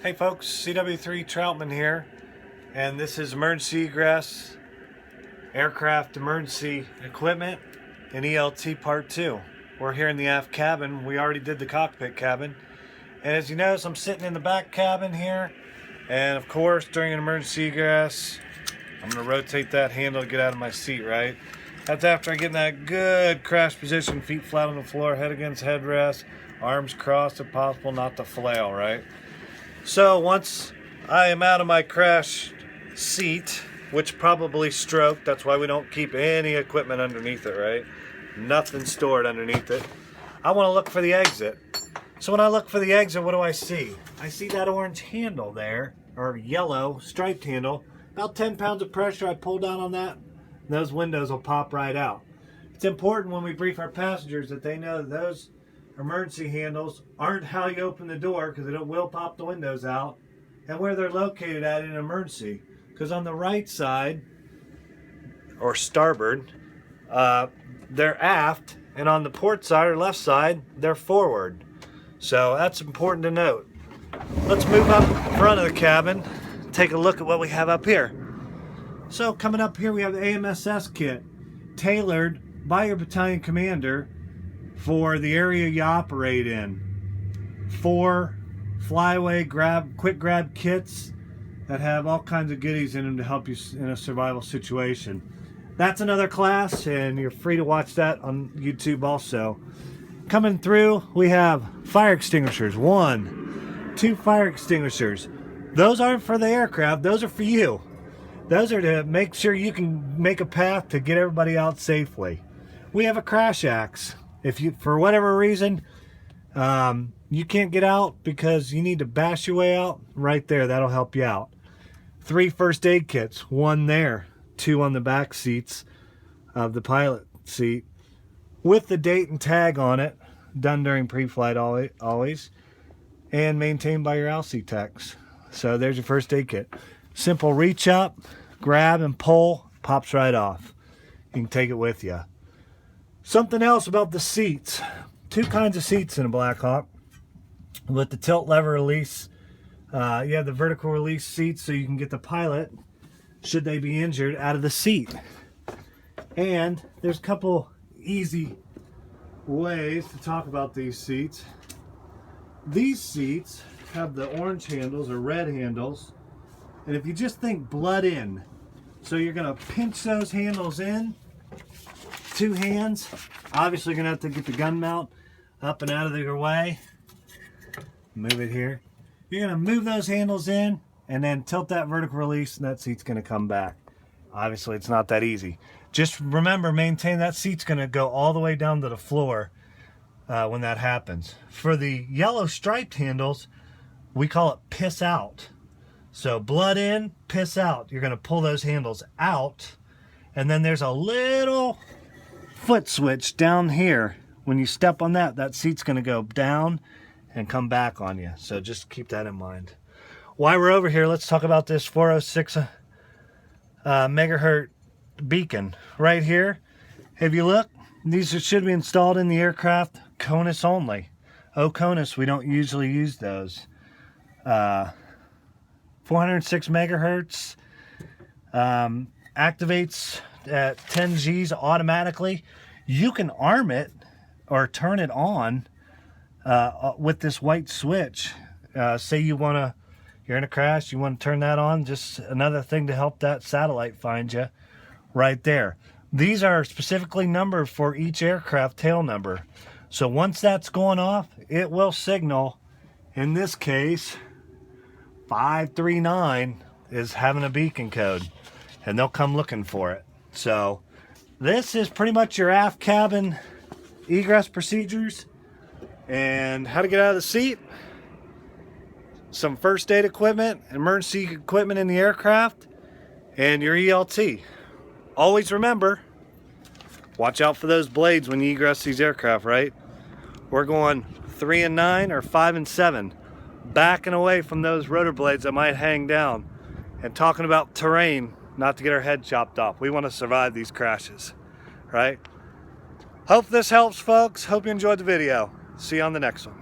Hey folks, CW3 Troutman here, and this is emergency egress, aircraft emergency equipment, and ELT part 2. We're here in the aft cabin. We already did the cockpit cabin, and as you notice, I'm sitting in the back cabin here, and of course during an emergency egress, I'm going to rotate that handle to get out of my seat, right? That's after I get in that good crash position, feet flat on the floor, head against headrest, arms crossed if possible, not to flail, right? So once I am out of my crash seat, which probably stroked, that's why we don't keep any equipment underneath it, right? Nothing stored underneath it. I want to look for the exit. So when I look for the exit, what do I see? I see that orange handle there, or yellow striped handle. About 10 pounds of pressure, I pull down on that, and those windows will pop right out. It's important when we brief our passengers that they know that those emergency handles aren't how you open the door, because it will pop the windows out, and where they're located at in an emergency. Because on the right side, or starboard, they're aft, and on the port side or left side, they're forward. So that's important to note. Let's move up front of the cabin, take a look at what we have up here. So coming up here, we have the AMSS kit, tailored by your battalion commander for the area you operate in. 4 flyaway quick grab kits that have all kinds of goodies in them to help you in a survival situation. That's another class, and you're free to watch that on YouTube also. Coming through, we have fire extinguishers. 1, 2 fire extinguishers. Those aren't for the aircraft, those are for you. Those are to make sure you can make a path to get everybody out safely. We have a crash axe. If you, for whatever reason, you can't get out because you need to bash your way out, right there, that'll help you out. 3 first aid kits, 1 there, 2 on the back seats of the pilot seat, with the date and tag on it, done during pre-flight always, and maintained by your ALSI techs. So there's your first aid kit. Simple reach up, grab and pull, pops right off. You can take it with you. Something else about the seats. 2 kinds of seats in a Black Hawk. With the tilt lever release, you have the vertical release seats so you can get the pilot, should they be injured, out of the seat. And there's a couple easy ways to talk about these seats. These seats have the orange handles or red handles, and if you just think blood in, so you're going to pinch those handles in, 2 hands. Obviously you're going to have to get the gun mount up and out of your way. Move it here. You're going to move those handles in and then tilt that vertical release, and that seat's going to come back. Obviously it's not that easy. Just remember, maintain that seat's going to go all the way down to the floor when that happens. For the yellow striped handles, we call it piss out. So blood in, piss out. You're going to pull those handles out, and then there's a little foot switch down here. When you step on that, that seat's going to go down and come back on you. So just keep that in mind. While we're over here, let's talk about this 406 megahertz beacon right here. If you look, these should be installed in the aircraft CONUS only. CONUS, we don't usually use those. 406 megahertz activates at 10 G's automatically. You can arm it or turn it on with this white switch. Say you're in a crash, you want to turn that on, just another thing to help that satellite find you right there. These are specifically numbered for each aircraft tail number. So once that's going off, it will signal. In this case, 539 is having a beacon code, and they'll come looking for it. So this is pretty much your aft cabin egress procedures and how to get out of the seat. Some first aid equipment, emergency equipment in the aircraft, and your ELT. Always remember, watch out for those blades when you egress these aircraft, right? We're going 3 and 9 or 5 and 7. Backing away from those rotor blades that might hang down, and talking about terrain, not to get our head chopped off. We want to survive these crashes, right? Hope this helps, folks. Hope you enjoyed the video. See you on the next one.